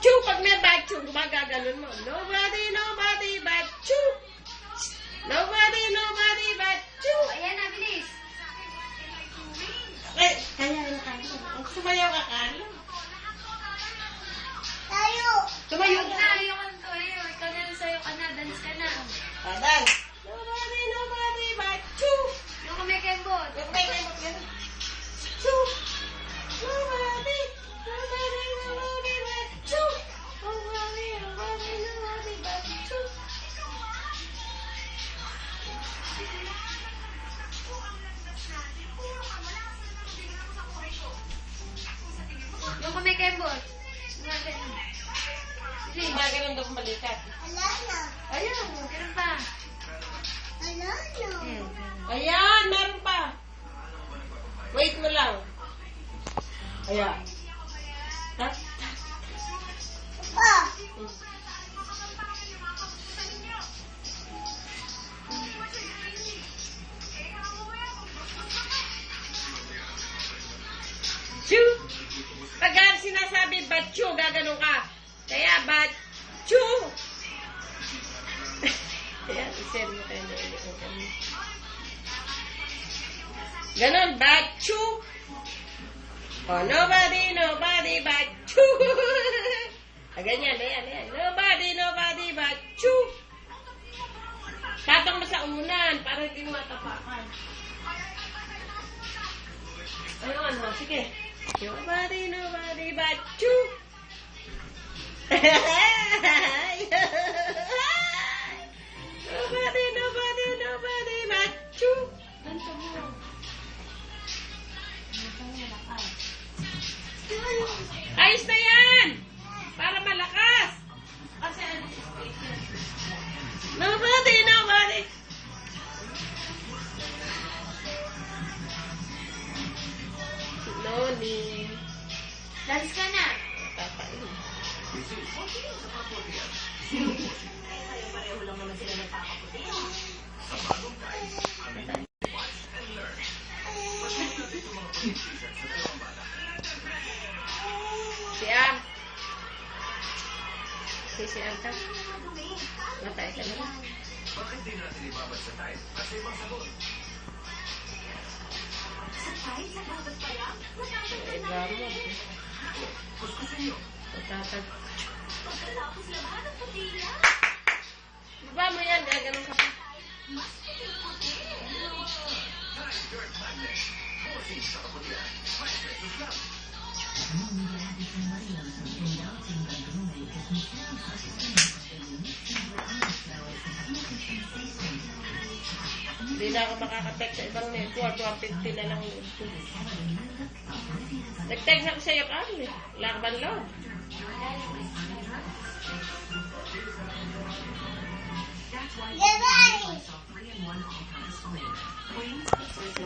you. Pag may but you, gumagaganon mo. Nobody, nobody but you. Nobody, nobody but you. Ayan na, bilis. Eh, kaya na kayo. Sumayaw ka, Carlo. Tayo. Sumayaw Ayun ka. na, ayun to. Ikaw na, sayo ka na. Dance ka na. Dance. Nobody, nobody but you. Yung kumikembot. Okay, okay, okay. You. Nobody, nobody, nobody but you. Nobody, nobody, nobody but you. Yung kumikembot. Bilis. Gumagano'n daw kumalikat. Wala na. Ayan. Ganun pa. Wala na. Ayan. Ayan, meron pa. Wait mo lang. Ayan. Tap. Pa. Chu. Pag sinasabi batchu, gaganon ka. Kaya batchu. Ayan, isend mo tayo na ulit. Ganon, batchu. Oh, nobody, nobody batchu. Ganyan, ayan. Nobody, nobody batchu. Tapang mo sa unan para hindi mo matapakan. Ayun, sige. Nobody, nobody but you. Nobody, nobody, nobody but you. Ganito mo. Ayos na yan! Para malakas! Kasi nobody, nobody. Noni. Dance ka na. Papain. Pareho lang naman sila nagkakaputi. Si Am. Si Am ka. Matay ka na lang. Bakit di natin ibabad sa time at sa ibang sagot? Eh, drama. Kuskusin nyo. Tatag. Baba mo yan, gaganon ka pa. Time Dirt Madness. 14 sa kaputihan. 5 pesos lang. Hindi na ako makaka-text sa ibang network. 150 na lang yun. Nag-text ako sa'yo, Carl. Wala ka ba load?